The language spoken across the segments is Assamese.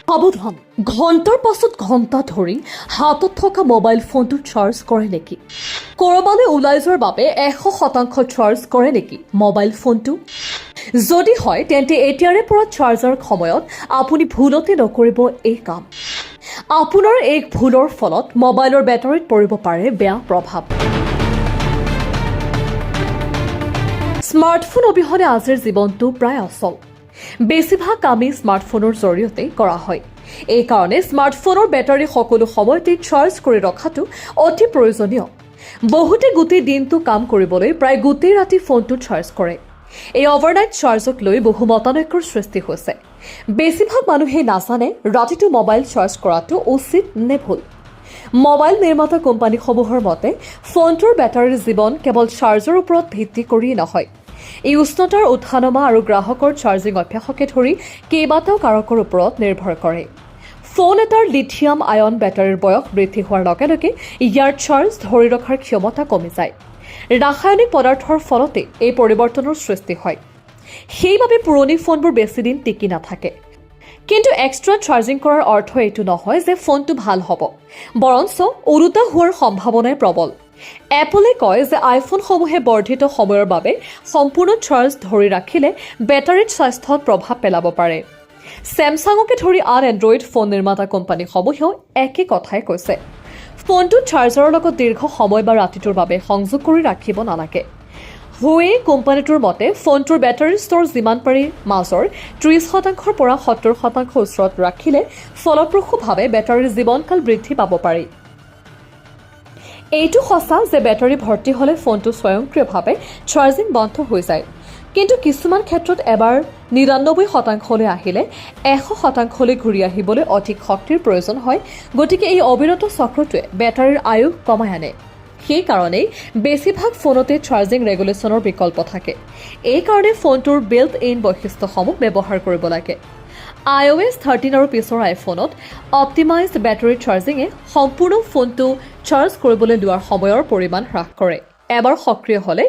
সাৱধান, ঘণ্টাৰ পাছত ঘণ্টা ধৰি হাতত থকা মোবাইল ফোনটো চাৰ্জ কৰে নেকি? ক'ৰবালৈ ওলাই যোৱাৰ বাবে 100% চাৰ্জ কৰে নেকি মোবাইল ফোনটো? যদি হয় তেন্তে এতিয়াৰে পৰা চাৰ্জাৰ সময়ত আপুনি ভুলতে নকৰিব এই কাম। আপোনাৰ এই ভুলৰ ফলত মোবাইলৰ বেটাৰীত পৰিব পাৰে বেয়া প্ৰভাৱ। স্মাৰ্টফোন অবিহনে আজিৰ জীৱনটো প্ৰায় অচল। বেছিভাগ কামেই স্মাৰ্টফোনৰ জৰিয়তে কৰা হয়। এই কাৰণে স্মাৰ্টফোনৰ বেটাৰী সকলো সময়তে চাৰ্জ কৰি ৰখাটো অতি প্ৰয়োজনীয়। বহুতে গোটেই দিনটো কাম কৰিবলৈ প্ৰায় গোটেই ৰাতি ফোনটো চাৰ্জ কৰে। এই অভাৰনাইট চাৰ্জক লৈ বহু মতানৈক্যৰ সৃষ্টি হৈছে। বেছিভাগ মানুহে নাজানে ৰাতিটো মোবাইল চাৰ্জ কৰাটো উচিত নে ভুল। মোবাইল নিৰ্মাতা কোম্পানীসমূহৰ মতে ফোনটোৰ বেটাৰীৰ জীৱন কেৱল চাৰ্জৰ ওপৰত ভিত্তি কৰিয়েই নহয়, এই উষ্ণতাৰ উঠানমা আৰু গ্ৰাহকৰ চাৰ্জিং অভ্যাসকে ধৰি কেইবাটাও কাৰকৰ ওপৰত নিৰ্ভৰ কৰে। ফোন এটাৰ লিথিয়াম আয়ন বেটাৰীৰ বয়স বৃদ্ধি হোৱাৰ লগে লগে ইয়াৰ চাৰ্জ ধৰি ৰখাৰ ক্ষমতা কমি যায়। ৰাসায়নিক পদাৰ্থৰ ফলতে এই পৰিৱৰ্তনৰ সৃষ্টি হয়। সেইবাবে পুৰণি ফোনবোৰ বেছিদিন টিকি নাথাকে। কিন্তু এক্সট্ৰা চাৰ্জিং কৰাৰ অৰ্থ এইটো নহয় যে ফোনটো ভাল হ'ব, বৰঞ্চ ওলোটা হোৱাৰ সম্ভাৱনাই প্ৰবল। এপলে কয় যে আইফোনসমূহে বৰ্ধিত সময়ৰ বাবে সম্পূৰ্ণ চাৰ্জ ধৰি ৰাখিলে বেটাৰীৰ স্বাস্থ্যত প্ৰভাৱ পেলাব পাৰে। ছেমছাঙকে ধৰি আন এণ্ড্ৰইড ফোন নিৰ্মাতা কোম্পানীসমূহেও একে কথাই কৈছে। ফোনটো চাৰ্জাৰৰ লগত দীৰ্ঘ সময় বা ৰাতিটোৰ বাবে সংযোগ কৰি ৰাখিব নালাগে। হুৱে কোম্পানীটোৰ মতে ফোনটোৰ বেটাৰীৰ স্তৰ যিমান পাৰি মাজৰ 30%ৰ পৰা 70% ওচৰত ৰাখিলে ফলপ্ৰসূভাৱে বেটাৰীৰ জীৱনকাল বৃদ্ধি পাব পাৰি। এইটো সঁচা যে বেটাৰী ভৰ্তি হ'লে ফোনটো স্বয়ংক্ৰিয়ভাৱে চাৰ্জিং বন্ধ হৈ যায়। কিন্তু কিছুমান ক্ষেত্ৰত এবাৰ 99%লৈ আহিলে 100%লৈ ঘূৰি আহিবলৈ অধিক শক্তিৰ প্ৰয়োজন হয়। গতিকে এই অবিৰত চক্ৰটোৱে বেটাৰীৰ আয়ুস কমাই আনে। সেইকাৰণেই বেছিভাগ ফোনতে চাৰ্জিং ৰেগুলেশ্যনৰ বিকল্প থাকে। এইকাৰণে ফোনটোৰ বিল্ট ইন বৈশিষ্ট্যসমূহ ব্যৱহাৰ কৰিব লাগে। iOS 13 আৰু পিছৰ আইফোনত অপ্টিমাইজড বেটাৰী চাৰ্জিঙে সম্পূৰ্ণ ফোনটো চাৰ্জ কৰিবলৈ লোৱাৰ সময়ৰ পৰিমাণ হ্ৰাস কৰে। এবাৰ সক্ৰিয় হ'লে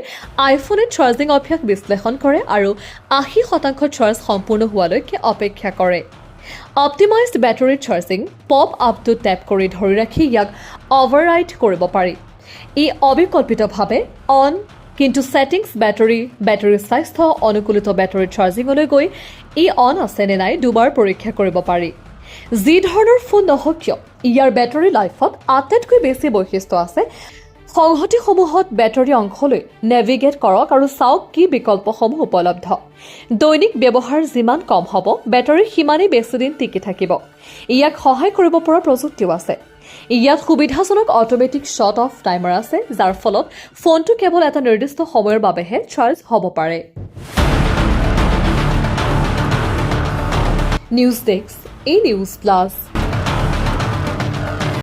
আইফোনে চাৰ্জিং অভ্যাস বিশ্লেষণ কৰে আৰু 80% চাৰ্জ সম্পূৰ্ণ হোৱালৈকে অপেক্ষা কৰে। অপ্টিমাইজড বেটাৰী চাৰ্জিং পপ আপটো টেপ কৰি ধৰি ৰাখি ইয়াক অভাৰৰাইড কৰিব পাৰি। ই অবিকল্পিতভাৱে অন, কিন্তু ছেটিংছ বেটাৰীৰ স্বাস্থ্য অনুকূলিত বেটাৰী চাৰ্জিঙলৈ গৈ ই অন আছে নে নাই দুবাৰ পৰীক্ষা কৰিব পাৰি। যি ধৰণৰ ফোন নহওক কিয় ইয়াৰ বেটাৰী লাইফত আটাইতকৈ বেছি বৈশিষ্ট্য আছে। সংহতিসমূহত বেটাৰী অংশলৈ নেভিগেট কৰক আৰু চাওক কি বিকল্পসমূহ উপলব্ধ। দৈনিক ব্যৱহাৰ যিমান কম হ'ব বেটাৰী সিমানেই বেছিদিন টিকি থাকিব। ইয়াক সহায় কৰিব পৰা প্ৰযুক্তিও আছে। ইয়াত সুবিধাজনক অট'মেটিক শ্বট অফ টাইমাৰ আছে, যাৰ ফলত ফোনটো কেৱল এটা নিৰ্দিষ্ট সময়ৰ বাবেহে চাৰ্জ হ'ব পাৰে। নিউজ ডেস্ক, এই নিউজ প্লাছ।